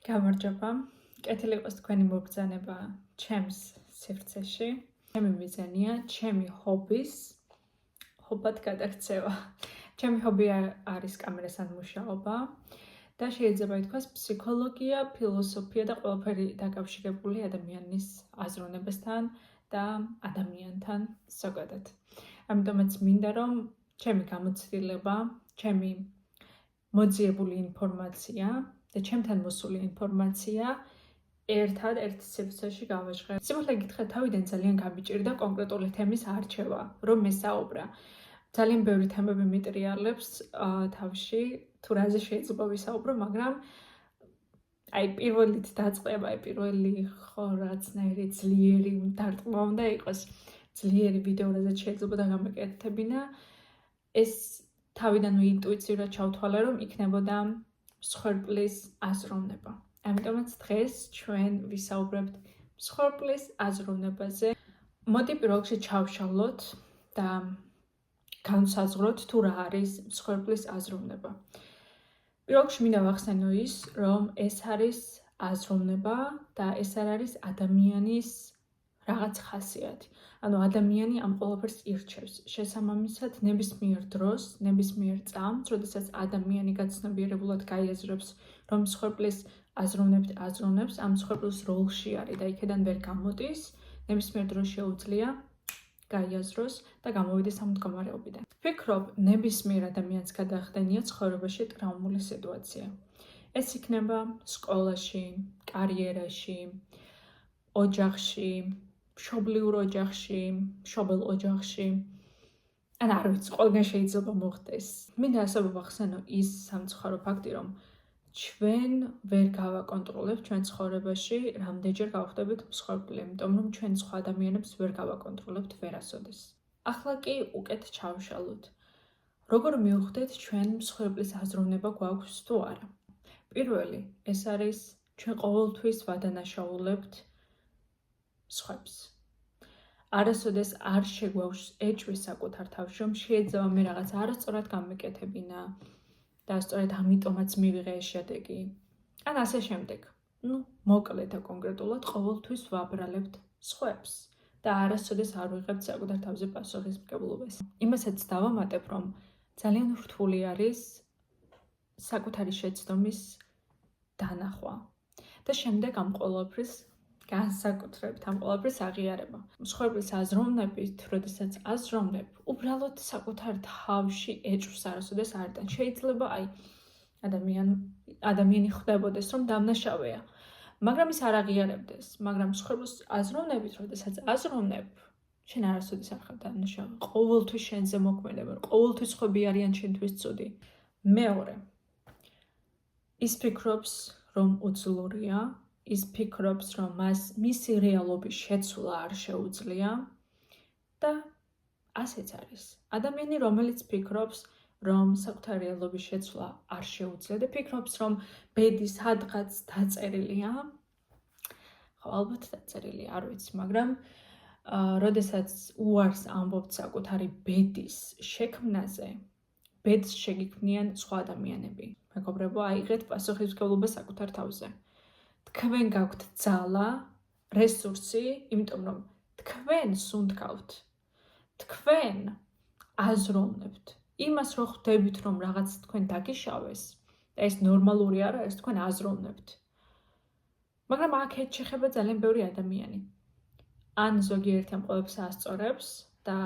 გამარჯობა. კეთილი იყოს თქვენი მობრძანება ჩემს სივრცეში. ჩემი მიზანია ჩემი ჰობის ჰობად გადაქცევა. ჩემი ჰობი არის კამერასთან მუშაობა და შეიძლება ითქვას ფსიქოლოგია, ფილოსოფია და ყველაფერი დაკავშირებული ადამიანის აზროვნებასთან და ადამიანთან ზოგადად. ამიტომაც მინდა რომ ჩემი გამოცდილება, ჩემი მოძიებული ინფორმაცია და ჩემთან მოსული ინფორმაცია ერთ სივრცეში გავაჟღერ. სიმართლე გითხრათ, თავიდან ძალიან გამიჭირდა კონკრეტული თემის არჩევა, რომ მესაუბრა. ძალიან ბევრი თემები მიტრიალებს თავში, თუ რაზე შეიძლება ვისაუბრო, მაგრამ პირველით დაწყება, პირველი რაღაცნაირი ძლიერი დარტყმა უნდა იყოს. ძლიერი ვიდეო, რაზეც შეიძლება დაგამეკეთებინა, ეს თავიდანვე ინტუიციურად ჩავთვალე, რომ იქნებოდა მსხვერპლის აზროვნება. ამიტომაც დღეს ჩვენ ვისაუბრებთ მსხვერპლის აზროვნებაზე. მოდი პირველ რიგში ჩავშალოთ და განსაზღვროთ თუ რა არის მსხვერპლის აზროვნება. პირველ რიგში მინდა ვახსენო ის, რომ ეს არის აზროვნება და ეს არ არის ადამიანის რაღაც ხასიათი. ანუ ადამიანი ამ ყველაფერს ირჩევს. შესაბამისად, ნებისმიერ დროს, ნებისმიერ წამს, როდესაც ადამიანი გაცნობიერებულად გაიაზრებს, რომ მსხვერპლის აზროვნებს, ამ მსხვერპლის როლში არის და იქიდან ვერ გამოდის, ნებისმიერ დროს შეუძლია გაიაზროს და გამოვიდეს ამ მდგომარეობიდან. ვფიქრობ, ნებისმიერ ადამიანს გადაახდენია ცხოვრებაში ტრაუმული სიტუაცია. ეს იქნება სკოლაში, კარიერაში, ოჯახში, მშობლიურ ოჯახში, მშობელ ოჯახში. ან არ ვიცი, ყველგან შეიძლება მოხდეს. მინდა ასევე ვახსენო ის სამწუხარო ფაქტი, რომ ჩვენ ვერ გავაკონტროლებთ ჩვენ ცხოვრებაში, რამდენჯერ გავხდებით მსხვერპლი, იმიტომ რომ ჩვენ სხვა ადამიანებს ვერ გავაკონტროლებთ ვერასოდეს. ახლა კი უკეთ ჩავშალოთ. როგორ მივხვდეთ ჩვენ მსხვერპლის აზროვნება გვაქვს თუ არა? პირველი, ეს არის ჩვენ ყოველთვის ვადანაშაულებთ სხვებს. არასოდეს არ შეგვაქვს ეჭვი საკუთარ თავში, რომ შეიძლება მე რაღაც არასწორად გამეკეთებინა და სწორედ ამიტომაც მივიღე ეს შედეგი. ან ასე შემდეგ. მოკლედ და კონკრეტულად ყოველთვის ვაბრალებთ სხვებს და არასოდეს არ ვიღებთ საკუთარ თავზე პასუხისმგებლობას. იმასაც დავამატებ, რომ ძალიან რთული არის საკუთარი შეცდომის დანახვა და შემდეგ ამ ყველაფრის განსაკუთრებით ამ ყველაფრის აღიარება. მსხვერპლის აზროვნებით, როდესაც აზროვნებ, უბრალოდ საკუთარ თავში ეჭვს არასოდეს არ დან. შეიძლება ადამიანი ხვდებოდეს, რომ დამნაშავეა, მაგრამ ის არ აღიარებდეს. მაგრამ მსხვერპლის აზროვნებით, როდესაც აზროვნებ, შენ არასოდეს არ ხარ დამნაშავე. ყოველთვის შენზე მოქმედებენ, ყოველთვის ხვები არიან შენთვის ცუდი. მეორე, ის ფიქრობს, რომ უძლურია, ის ფიქრობს, რომ მისი რეალობის შეცვლა არ შეუძლია და ასეც არის. ადამიანი, რომელიც ფიქრობს, რომ საკუთარ რეალობის შეცვლა არ შეუძლია და ფიქრობს, რომ ბედი სადღაც დაწერილია, ხო, ალბათ დაწერილია, არ ვიცი, მაგრამ როდესაც უარს ამბობთ საკუთარი ბედის შექმნაზე, ბედს შეგიქმნიან სხვა ადამიანები. მეგობრებო, აიღეთ პასუხისმგებლობა საკუთარ თავზე. თქვენ გაქვთ ძალა, რესურსი, იმიტომ რომ თქვენ სუნთქავთ. თქვენ აზროვნებთ. იმას რო ხვდებით, რომ რაღაც თქვენ დაგიშავეს და ეს ნორმალური არ არის, თქვენ აზროვნებთ. მაგრამ აქეთ შეხება ძალიან ბევრი ადამიანი. ან ზოგიერთი ამ ყველაფერს ასწორებს და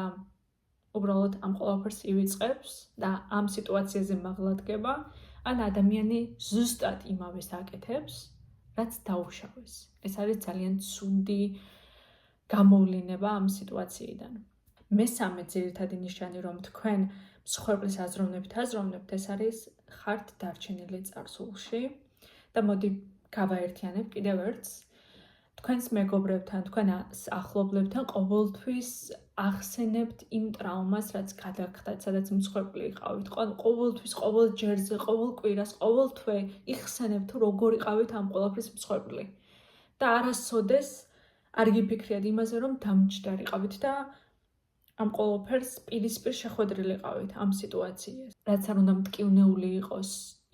უბრალოდ ამ ყველაფერს ივიწყებს და ამ სიტუაციაზე მაღლადგება, ან ადამიანი ზუსტად იმავეს აკეთებს, რაც დაუშავეს. ეს არის ძალიან ცუდი გამოვლინება ამ სიტუაციიდან. მესამე ძირითადი ნიშანი, რომ თქვენ მსხვერპლის აზროვნებით, ეს არის ხართ დარჩენილი წარსულში და მოდი გავაერთიანებ კიდევ ერთს. თქვენს მეგობრებთან, თქვენ ახლობლებთან ყოველთვის ახსენებთ იმ ტრაუმას, რაც გადაგხდათ, სადაც მსხვერპლი იყავით. ყოველთვის, ყოველ ჯერზე, ყოველ კვირას, ყოველ თვე იხსენებთ, როგორ იყავით ამ ყველაფრის მსხვერპლი. და არასოდეს არ გიფიქრიათ იმაზე, რომ დამჯდარიყავით და ამ ყველაფერს პირისპირ შეხვედრილიყავით ამ სიტუაციას. რაც არ უნდა მტკივნეული იყოს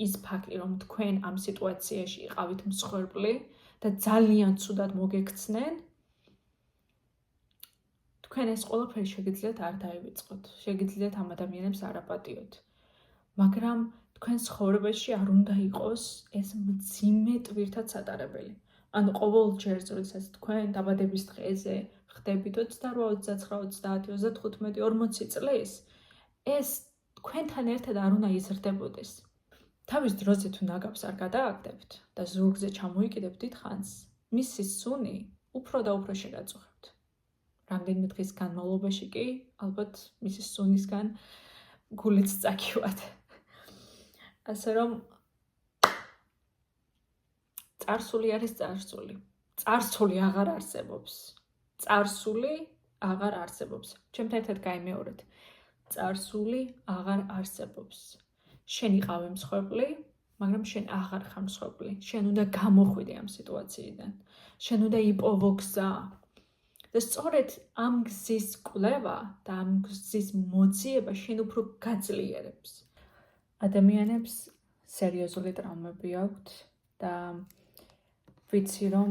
ის ფაქტი, რომ თქვენ ამ სიტუაციაში იყავით მსხვერპლი და ძალიან ცუდად მოგექცნენ, თქვენ ეს ყველაფერი შეგიძლიათ არ დაივიწყოთ, შეგიძლიათ ამ ადამიანებს არ აპატიოთ. მაგრამ თქვენს ცხოვრებაში არ უნდა იყოს ეს მძიმე ტვირთად სატარებელი. ანუ ყოველ ჯერს, როდესაც თქვენ დაბადების დღეზე ხდებით 28, 29, 30, 35, 40 წლის, ეს თქვენთან ერთად არ უნდა იზრდებოდეს. თავის დროზე თუ ნაგავს არ გადააგდებთ და ზურგზე ჩამოიკიდებთ დიდხანს, მისი სუნი უფრო და უფრო შეგაწუხებთ. რამდენიმე დღის განმავლობაში კი ალბათ მისი სუნისგან გულიც წაკივათ. ასე რომ წარსული არის წარსული. წარსული აღარ არსებობს. წარსული აღარ არსებობს. ჩემთან ერთად გაიმეორეთ. წარსული აღარ არსებობს. შენ იყავი მსხვერპლი, მაგრამ შენ აღარ ხარ მსხვერპლი. შენ უნდა გამოხვიდე ამ სიტუაციიდან. შენ უნდა იპოვო გზა. და სწორედ ამ გზის კვლევა და ამ გზის მოძიება შენ უფრო გაძლიერებს. ადამიანებს სერიოზული ტრაუმები აქვთ და ვიცი, რომ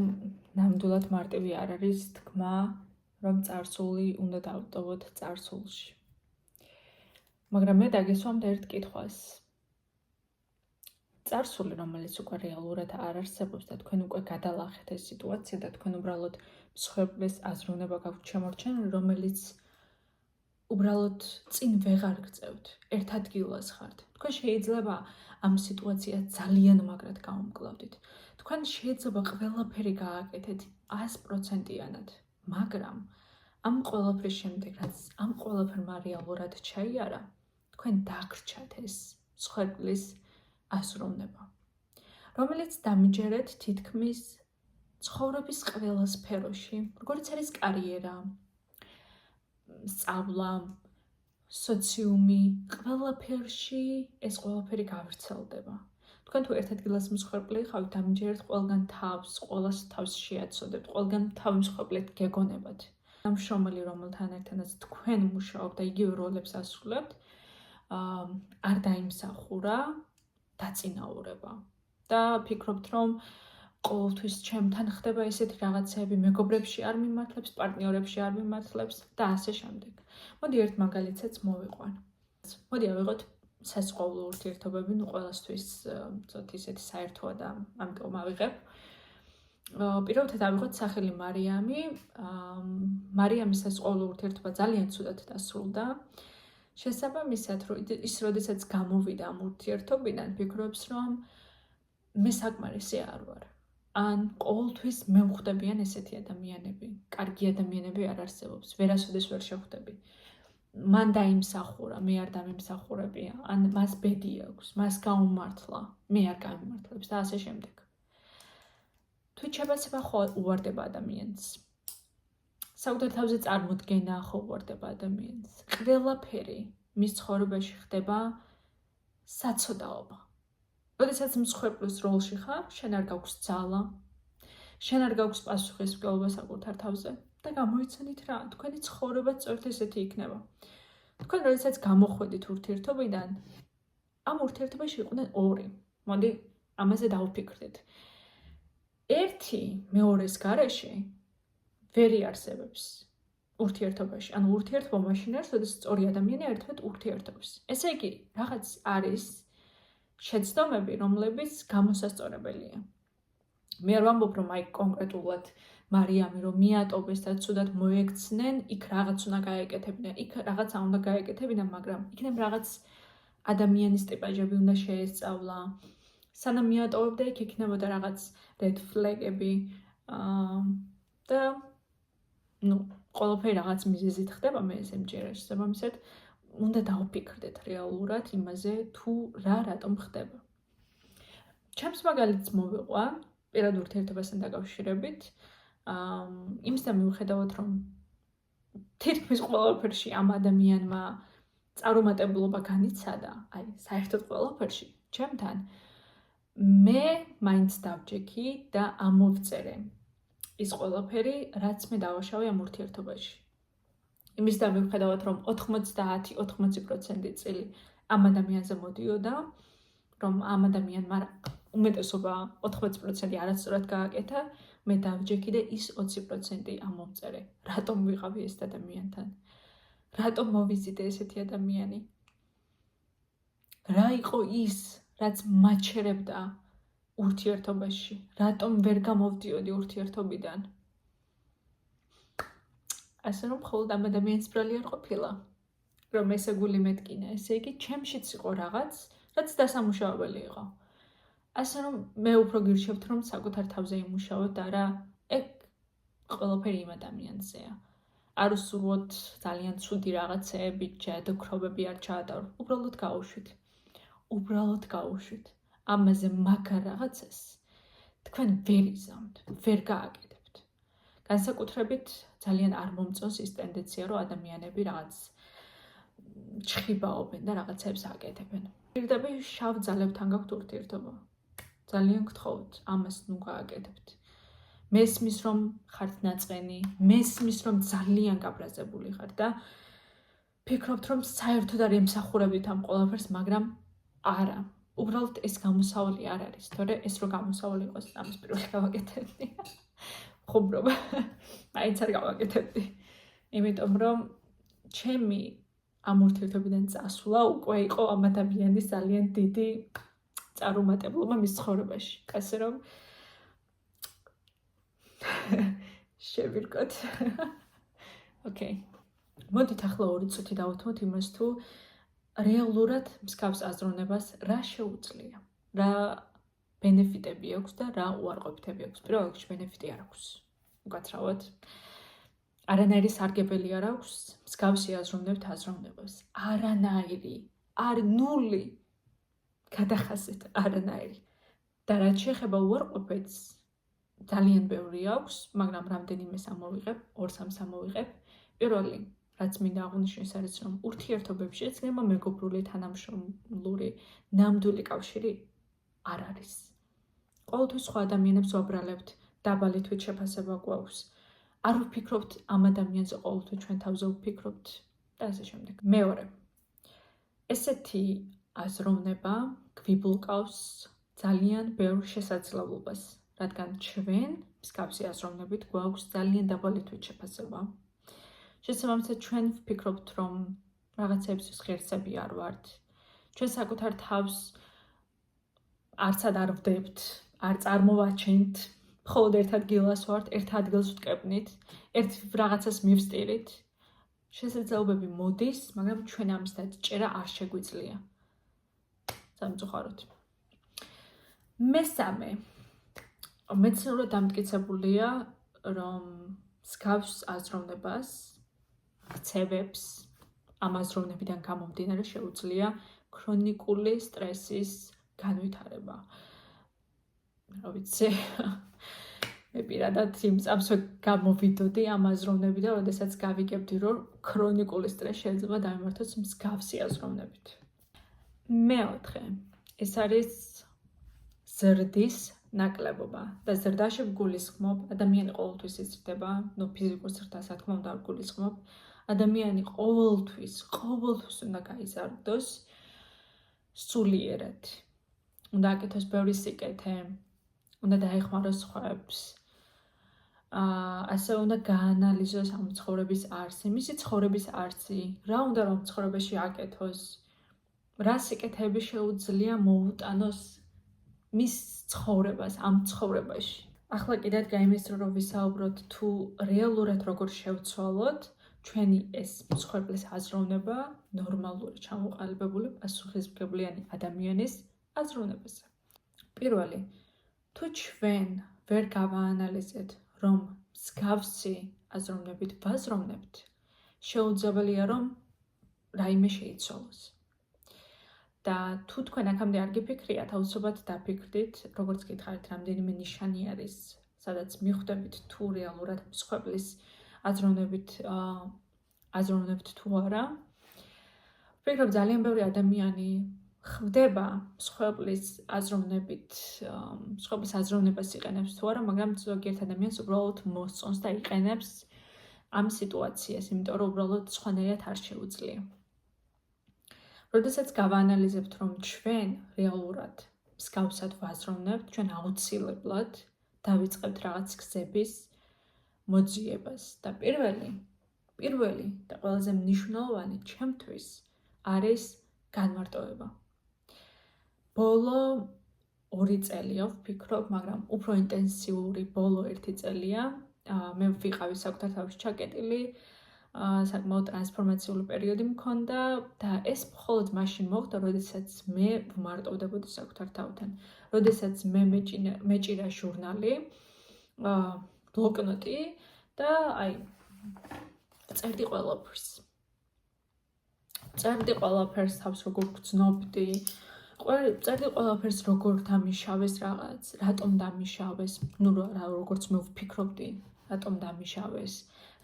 ნამდვილად მარტივი არ არის თქმა, რომ წარსული უნდა დავტოვოთ წარსულში. მაგრამ მე დაგესვამთ ერთ კითხვას. წარსული, რომელიც უკვე რეალურად არ არსებობს და თქვენ უკვე გადალახეთ ეს სიტუაცია და თქვენ უბრალოდ მსხვერპლის აზროვნება გაქვთ შემორჩენილი, რომელიც უბრალოდ წინ ვეღარ გწევთ, ერთ ადგილას ხართ. თქვენ შეიძლება ამ სიტუაციას ძალიან მაგრად გაუმკლავდით. თქვენ შეიძლება ყველაფერი გააკეთეთ 100%-იანად, მაგრამ ამ ყველაფრის შემდეგ, რაც ამ ყველაფერმა რეალურად ჩაიარა, თქვენ დაგრჩათ ეს მსხვერპლის აზროვნება, რომელიც დამიჯერეთ თითქმის ცხოვრების ყველა სფეროში, როგორც არის კარიერა, სწავლა, სოციუმი, ყველაფერში ეს ყველაფერი გავრცელდება. თქვენ თუ ერთ ადგილას მსხვერპლი ხავთ, დამიჯერეთ ყველგან თავს, ყველას თავს შეაცოდებთ, ყველგან თავი მსხვერპლად გეგონებათ. ამ შრომელი, რომელთან ერთადაც თქვენ მუშაობთ და იგივე როლებს ასრულებთ, არ დაიმსახურა დაწინაურება. და ფიქრობთ, რომ ყოველთვის ჩემთან ხდება ესეთი რაღაცები, მეგობრებში არ მიმართლებს, პარტნიორებში არ მიმართლებს და ასე შემდეგ. მოდი ერთ მაგალითსაც მოვიყვან. მოდი ავიღოთ სასწავლო ურთიერთობები, ყველასთვის ცოტა ისეთი საერთოა და ამიტომ ავიღებ. პირველად ავიღოთ სახელი მარიამი. მარიამის სასწავლო ურთიერთობა ძალიან ცუდად დასრულდა. შესაბამისად, ის როდესაც გამოვიდა ამ ურთიერთობიდან, ფიქრობს, რომ მე საკმარისი არ ვარ. ან ყოველთვის მე ვხვდებიან ესეთი ადამიანები, კარგი ადამიანები არ არსებობს, ვერასოდეს ვერ შევხვდები. მან დაიმსახურა, მე არ დამიმსახურებია, ან მას ბედი აქვს, მას გაუმართლა, მე არ გამიმართლებს და ასე შემდეგ. თვით შეფასება ხო უვარდება ადამიანს. საერთოდ თავზე წარმოდგენა ხო უვარდება ადამიანს. ყველაფერი მის ცხოვრებაში ხდება საცოდაობა. როდესაც მსხვერპლის როლში ხარ, შენ არ გაქვს ძალა, შენ არ გაქვს პასუხისმგებლობა საკუთარ თავზე და გამოიცანით რა, თქვენი ცხოვრება სწორედ ესეთი იქნება. თქვენ როდესაც გამოხვედით ურთიერთობიდან, ამ ურთიერთობაში იყვნენ ორი. მოდი ამაზე დავფიქრდეთ. ერთი მეორეს გარეშე ვერ იარსებებს ურთიერთობაში. ანუ ურთიერთობა მაშინ არის, როდესაც ორი ადამიანი ერთმანეთს ურთიერთობს. ესე იგი, რაღაც არის შეცდომები, რომლებიც გამოსასწორებელია. მე არ ვამბობ, რომ აი კონკრეტულად მარიამი რომ მიატოვეს და ცუდად მოექცნენ, იქ რაღაც უნდა გაეკეთებინა, იქ რაღაცა უნდა გაეკეთებინა, მაგრამ იქნებ რაღაც ადამიანის ტიპაჟები უნდა შეესწავლა. სანამ მიატოვებდა, იქ იქნებოდა რაღაც red flag-ები და ყველაფერი რაღაც მიზეზით ხდება, მე ესე მჯერა შესაბამისად, უნდა დავფიქრდეთ რეალურად იმაზე, თუ რა რატომ ხდება. ჩემს მაგალითს მოვიყვან, პირად ურთიერთობასთან დაკავშირებით, იმისთან მიუხედავად, რომ თითქმის ყველაფერში ამ ადამიანმა წარუმატებლობა განიცადა, აი, საერთოდ ყველაფერში, ჩემთან, მე მაინც დავჯექი და ამოვწერე ის ყველაფერი, რაც მე დავაშავე ამ ურთიერთობაში. იმისთან მიუხედავად, რომ 90% წილი ამ ადამიანზე მოდიოდა, რომ ამ ადამიანმა უმეტესობა 80% არასწორად გააკეთა, მე დავჯექი და ის 20% ამომწერე. რატომ ვიყავი ეს ადამიანთან? რატომ მოვიზიდე ესეთი ადამიანი? რა იყო ის, რაც მაჩერებდა ურთიერთობაში? რატომ ვერ გამოვდიოდი ურთიერთობიდან? ასე რომ მხოლოდ ამ ადამიანის ბრალი არ ყოფილა, რომ ესე გული მეტკინა, ესე იგი ჩემშიც იყო რაღაც, რაც დასამუშავებელი იყო. ასე რომ მე უფრო გირჩევთ, რომ საკუთარ თავზე იმუშაოთ და არა ეგ ყველაფერი იმ ადამიანზეა. არ უსურვოთ ძალიან ცუდი რაღაცეები, ჯადოქრობები არ ჩაატარო, უბრალოდ გაუშვით. ამაზე მაგარ რაღაცას თქვენ ვერ იზამთ, ვერ გააკეთებთ. განსაკუთრებით ძალიან არ მომწონს ის ტენდენცია, რომ ადამიანები რაღაც ჩხიბაობენ და რაღაცებს აკეთებენ. პირდაპირ შავ ძალებთან გაქვთ ურთიერთობა. ძალიან გთხოვთ, ამას ნუ გააკეთებთ. მესმის რომ ხართ ნაწყენი, მესმის რომ ძალიან გაბრაზებული ხართ და ფიქრობთ რომ საერთოდ არ ემსახურებით ამ ყველაფერს, მაგრამ არა. უბრალოდ ეს გამოსავალი არ არის, თორე ეს რო გამოსავალი იყოს, ამის პირველი გავაკეთებდი. ხუმრობა. მაინც არ გავაკეთებდი. იმიტომ რომ ჩემი ამ ურთიერთობიდან წასვლა უკვე იყო ამ ადამიანის ძალიან დიდი წარუმატებლობა მის ცხოვრებაში. ასე რომ შევირკოთ. ოკეი. მოდით ახლა 2 წუთი დავუთმოთ იმას თუ რეალურად მსგავს აზროვნებას რა შეუძლია. რა ბენეფიტები აქვს და რა უარყოფითები აქვს. პირველ რიგში ბენეფიტი არ აქვს. უკაცრავად. არანაირი სარგებელი არ აქვს მსგავსი აზროვნებთ აზროვნებას. არანაირი, არ ნული. გადახასეთ არანაირი. და რაც შეეხება უარყოფითს, ძალიან ბევრი აქვს, მაგრამ რამდენიმეს ამოვიღებ, 2-3 ამოვიღებ. პირველი, რაც მინდა აღვნიშნოს არის, რომ ურთიერთობებში ეცნება მეგობრული, თანამშრომლური, ნამდვილი კავშირი არ არის. ყოველთვის სხვა ადამიანებს ვაბრალებთ, დაბალი თვით შეფასება გვაქვს. არ ვფიქრობთ ამ ადამიანზე ყოველთვის ჩვენ თავზე ვფიქრობთ და ასე შემდეგ. მეორე, ესეთი აზროვნება გვიბლოკავს ძალიან ბევრ შესაძლებლობას, რადგან ჩვენ მსგავსი აზროვნებით გვაქვს ძალიან დაბალი თვით შეფასება. შესაბამისად, ჩვენ ვფიქრობთ, რომ რაღაცეებისთვის ღირსები არ ვართ. ჩვენ საკუთარ თავს არცად არ ვდებთ, არ წარმოვაჩენთ, მხოლოდ ერთ ადგილას ვართ, ერთ ადგილს ვტკეპნით, ერთ რაღაცას მივსტირით. შესაძლებლობები მოდის, მაგრამ ჩვენ ამის დაჭერა არ შეგვიძლია. სამწუხაროდ. მესამე, მეცნიერულად დამტკიცებულია, რომ მსგავს აზროვნებას, ქცევებს, ამ აზროვნებიდან გამომდინარე შეუძლია ქრონიკული სტრესის განვითარება. რა ვიცი, მე პირადად იმ წამს გამოვიდოდი ამ აზროვნები და როდესაც გავიგებდი, რომ ქრონიკული სტრესი შეიძლება დამემართოს მსგავსი აზროვნებით. მეოთხე, ეს არის ზრდის ნაკლებობა და ზრდაში ვგულისხმობ, ადამიანი ყოველთვის იზრდება, ფიზიკურ ზრდას რა თქმა უნდა არ ვგულისხმობ, ადამიანი ყოველთვის უნდა გაიზარდოს სულიერად. უნდა აკეთოს ბევრი სიკეთე, უნდა დაეხმაროს სხვებს. ასე უნდა გაანალიზოს ამ ცხოვრების არსი, მისი ცხოვრების არსი, რა უნდა რომ ცხოვრებაში აკეთოს, რა სიკეთეები შეუძლია მოუტანოს მის ცხოვრებას, ამ ცხოვრებაში. ახლა კიდევ გაიმესწრო რომ ვისაუბროთ თუ რეალურად როგორ შევცვალოთ ჩვენი ეს მსხვერპლის აზროვნება ნორმალური, ჩამოყალიბებული, პასუხისმგებლიანი ადამიანის აზროვნებაზე. პირველი, თუ ჩვენ ვერ გავაანალიზეთ, რომ მსგავსი აზროვნებით ვაზროვნებთ, შეუძლებელია რომ რაიმე შეიცვალოს. და თუ თქვენ აქამდე არ გიფიქრიათ, აუცილებლად დაფიქრდით, როგორც გითხარით, რამდენიმე ნიშანი არის, სადაც მიხვდებით თუ რეალურად მსხვერპლის აზროვნებთ თუ არა. ვფიქრობ, ძალიან ბევრი ადამიანი ხვდება მსხვერპლის აზროვნებას იყენებს თუ არა, მაგრამ ზოგიერთ ადამიანს უბრალოდ მოსწონს და იყენებს ამ სიტუაციას, იმიტომ რომ უბრალოდ სხვანაირად არ შეუძლია. როდესაც გავაანალიზებთ, რომ ჩვენ რეალურად მსგავსად ვაზროვნებთ, ჩვენ აუცილებლად დავიწყებთ რაღაც გზების მოძიებას და პირველი და ყველაზე მნიშვნელოვანი ჩემთვის არის განმარტოვება. ბოლო 2 წელია ვფიქრობ, მაგრამ უფრო ინტენსიური ბოლო 1 წელია მე ვიყავი საკუთარ თავში ჩაკეტილი, საკმაოდ ტრანსფორმაციული პერიოდი მქონდა და ეს მხოლოდ მაშინ მოხდა, როდესაც მე ვმარტოვდებოდი საკუთარ თავთან. როდესაც მე მეჭირა ჟურნალი, ბლოკნოტი და წერდი ყველაფერს. წერდი ყველაფერს თავს როგორ გრძნობდი, წერდი ყველაფერს როგორ დამიშავეს რაღაც, რატომ დამიშავეს, ნუ როგორც მე ვფიქრობდი, რატომ დამიშავეს,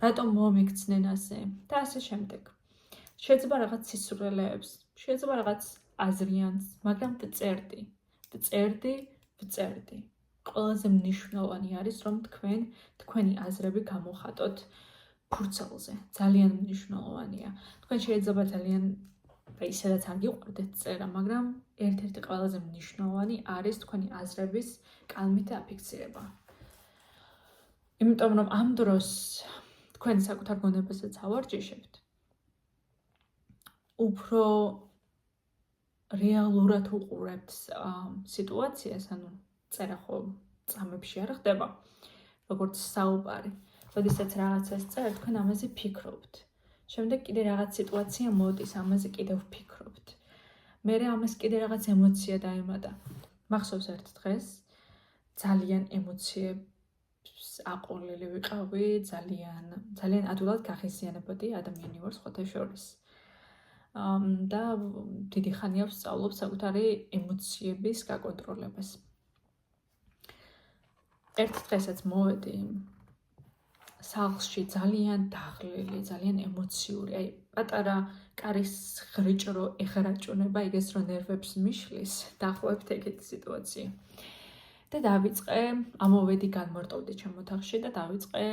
რატომ მომიქცნენ ასე და ასე შემდეგ. შეიძლება რაღაც სისურველეებს, შეიძლება რაღაც აზრიანს, მაგრამ ვწერდი. ყველაზე მნიშვნელოვანი არის, რომ თქვენი აზრები გამოხატოთ ფურცელზე. ძალიან მნიშვნელოვანია. თქვენ შეიძლება ძალიან ისედაც არ გიყვარდეთ წერა, მაგრამ ერთ-ერთი ყველაზე მნიშვნელოვანი არის თქვენი აზრების კალმით აფიქსირება. იმიტომ რომ ამ დროს თქვენ საკუთარ გონებასაც ავარჯიშებთ, უფრო რეალურად უყურებთ სიტუაციას, ანუ წერა ხო წამებში არ ხდება, როგორც საუბარი. როდესაც რაღაცას წერთ, თქვენ ამაზე ფიქრობთ. შემდეგ კიდე რაღაც სიტუაცია მოდის, ამაზე კიდე ვფიქრობთ. მერე ამას კიდე რაღაც ემოცია დაემატა. მახსოვს ერთ დღეს ძალიან ემოციებს აყოლილი ვიყავი, ძალიან ადვილად გახიზიანებოდი ადამიანი ვარ სხვათა შორის. და დიდი ხანია ვსწავლობ საკუთარი ემოციების გაკონტროლებას. ერთ დღესაც მოვედი სახლში ძალიან დაღლილი, ძალიან ემოციური, პატარა კარის ხრიჭრო ეხარაჭუნება, იგეს რომ ნერვებს მიშლის, დაახლოებით ეგეთი სიტუაცია. და დავიწყე, ამოვედი განმარტოვდი ჩემ ოთახში და დავიწყე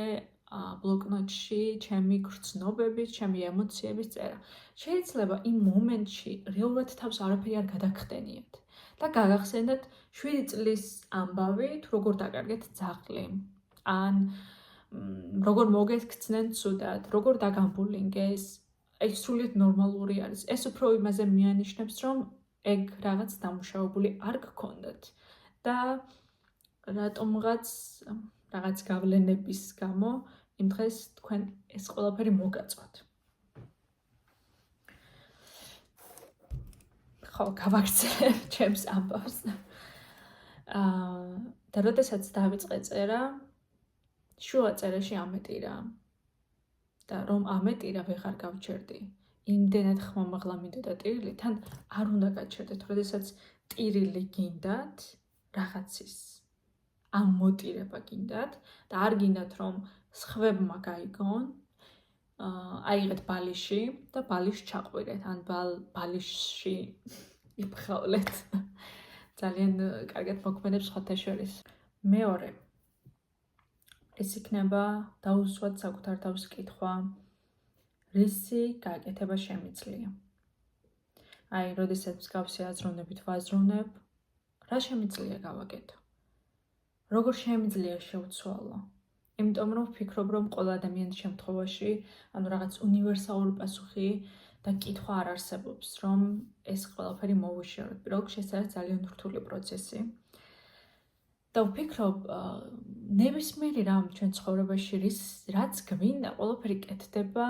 ბლოკნოტში ჩემი გრძნობების, ჩემი ემოციების წერა. შეიძლება იმ მომენტში რეალურად თავს არაფერი არ გადაგხდენიათ და გაგახსენდეთ 7 წლის ამბავი, თუ როგორ დაკარგეთ ძაღლი, ან როგორ მოგექცნენ ცუდად, როგორ დაგამბულინგეს, ეს სრულიად ნორმალური არის. ეს უფრო იმაზე მიანიშნებს, რომ ეგ რაღაც დამუშავებული არ გქონდათ და რაღაც გავლენების გამო იმ დღეს თქვენ ეს ყველაფერი მოგაწვათ. ხო, გავაქცევ ჩემს ამბავს. და როდესაც დავიწყე წერა, შუა წერაში ამეტირა. და რომ ამეტირა ვეღარ გავჩერდი. იმდენად ხმამაღლა მინდოდა ტირილი, თან არ უნდა გაჩერდეთ, როდესაც ტირილი გინდათ, რაღაცის ამოტირება გინდათ და არ გინდათ რომ სხვებმა გაიგონ, აიღეთ ბალიში და ბალიშს ჩაყვირეთ, ან ბალიშში იფხავლეთ. ძალიან კარგად მოქმედებს სხვათა შორის. მეორე, ეს იქნება დაუსვათ საკუთარ თავს კითხვა, რისი გაკეთება შემიძლია. როდესაც მსგავსი აზროვნებით ვაზროვნებ, რა შემიძლია გავაკეთო? როგორ შემიძლია შევცვალო? იმიტომ რომ ვფიქრობ, რომ ყველა ადამიანის შემთხვევაში, ანუ რაღაც უნივერსალური პასუხი და კითხვა არ არსებობს, რომ ეს ყველაფერი მოვიშოროთ. პირველ ეს არის ძალიან რთული პროცესი. და ვფიქრობ, ნებისმიერი რამ ჩვენ ცხოვრებაში რაც გვინდა, ყველაფერი კეთდება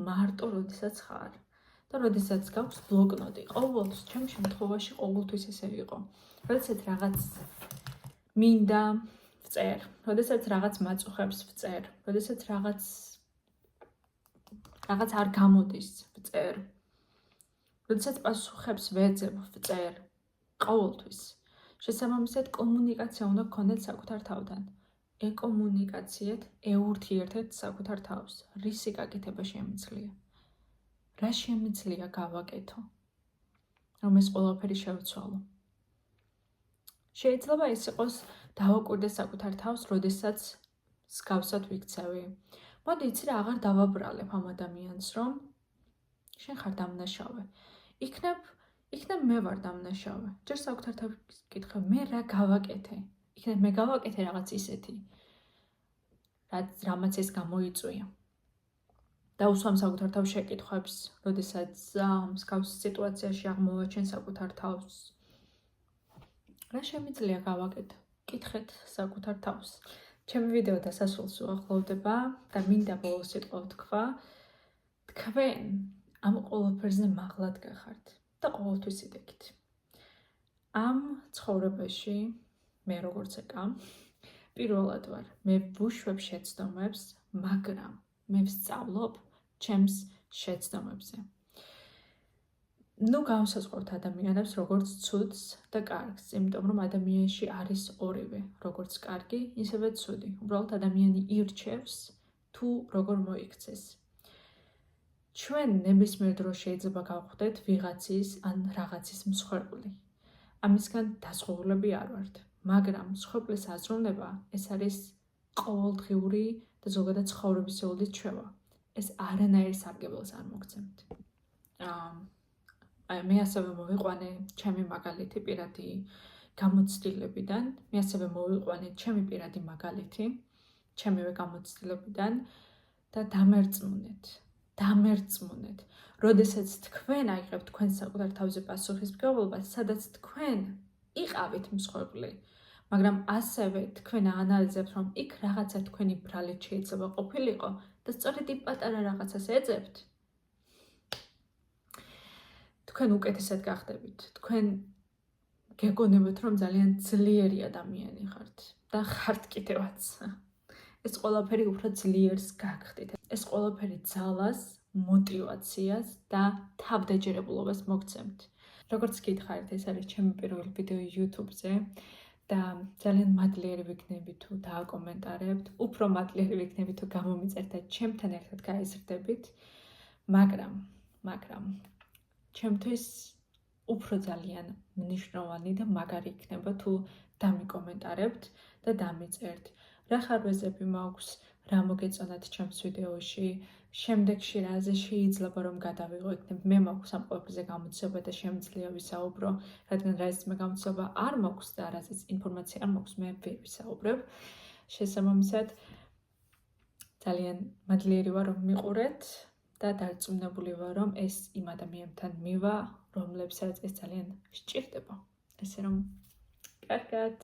მარტო როდესაც ხარ. და როდესაც გაქვს ბლოკნოტი, ყოველთვის ჩემ შემთხვევაში ყოველთვის ესე იყო. როდესაც რაღაც მინდა ვწერ, როდესაც რაღაც მაწუხებს ვწერ, როდესაც რაღაც არ გამოდის ვწერ, როდესაც პასუხებს ვეძებ ვწერ, ყოველთვის. შესაბამისად კომუნიკაცია უნდა გქონდეთ საკუთარ თავთან. ეკომუნიკაციეთ, ეურთიერთეთ საკუთარ თავს. რისი გაკეთება შემიძლია? რა შემიძლია გავაკეთო? რომ ეს ყველაფერი შევცვალო. შეიძლება ეს იყოს დავაკვირდე საკუთარ თავს, როდესაც მსგავსად ვიქცევი. მოდი იცი რა, აღარ დავაბრალებ ამ ადამიანს, რომ შენ ხარ დამნაშავე. იქნებ მე ვარ დამნაშავე. ჯერ საკუთარ თავს კითხე, მე რა გავაკეთე? იქნებ მე გავაკეთე რაღაც ისეთი, რამაც ეს გამოიწვია. დაუსვამ საკუთარ თავს შეკითხვებს, როდესაც მსგავს სიტუაციაში აღმოვაჩენ საკუთარ თავს. რა შემიძლია გავაკეთო? კითხეთ საკუთარ თავს. ჩემი ვიდეო დასასრულს უახლოვდება და მინდა ბოლოს სიტყვა ვთქვა. თქვენ ამ ყველაფერზე მაღლად გახართ და ყოველთვის იდექით. ამ ცხოვრებაში მე როგორც ეკა, პირველად ვარ, მე ვუშვებ შეცდომებს, მაგრამ მე ვსწავლობ ჩემს შეცდომებზე. გავსაზღვრავთ ადამიანებს როგორც ცუდს და კარგს, იმიტომ რომ ადამიანში არის ორივე, როგორც კარგი, ისევე ცუდი. უბრალოდ ადამიანი ირჩევს თუ როგორ მოიქცეს. ჩვენ ნებისმიერ დროს შეიძლება გავხდეთ ვიღაცის ან რაღაცის მსხვერპლი. ამისგან დაზღვევლები არ ვართ, მაგრამ მსხვერპლის აზროვნება ეს არის ყოველდღიური და ზოგადად ცხოვრებისეული ჩვევა. ეს არანაირ სარგებელს არ მოგცემთ. მე ასევე მოვიყვანე ჩემი მაგალითი პირადი გამოცდილებიდან, მე ასევე მოვიყვანე ჩემი პირადი მაგალითი, ჩემივე გამოცდილებიდან და დამერწმუნეთ. როდესაც თქვენ აიღებთ თქვენ საკუთარ თავზე პასუხისმგებლობას, სადაც თქვენ იყავით მსხვერპლი, მაგრამ ასევე თქვენ აანალიზებთ, რომ იქ რაღაცა თქვენი ბრალით შეიძლება ყოფილიყო და სწორედ იმ პატარა რაღაცას ეძებთ, თქვენ უკეთესად გახდებით. თქვენ გეგონებთ, რომ ძალიან ძლიერი ადამიანი ხართ და ხართ კიდევაც. ეს ყველაფერი უფრო ძლიერს გაგხდით. ეს ყველაფერი ძალას, მოტივაციას და თავდაჯერებულობას მოგცემთ. როგორც გითხარით, ეს არის ჩემი პირველი ვიდეო YouTube-ზე და ძალიან მადლიერი ვიქნები თუ დააკომენტარებთ, უფრო მადლიერი ვიქნები თუ გამომიწერთ და ჩემთან ერთად გაიზრდებით, მაგრამ ჩემთვის უფრო ძალიან მნიშვნელოვანი და მაგარი იქნება თუ დამიკომენტარებთ და დამიწერთ. რა ხარვეზები მაქვს, რა მოგეწონათ ჩემს ვიდეოში, შემდეგში რაზე შეიძლება რომ გადავიღო, იქნებ მე მაქვს ამ ყველაფერზე გამოცდილება და შემიძლია ვისაუბრო, რადგან რასაც მე გამოცდილება არ მაქვს და რასაც ინფორმაცია არ მაქვს, მე ვერ ვისაუბრებ. შესაბამისად, ძალიან მადლიერი ვარ რომ მიყურეთ და დარწმუნებული ვარ რომ ეს იმ ადამიანებთან მივა, რომლებსაც ეს ძალიან სჭირდება. ესე რომ, კარგად.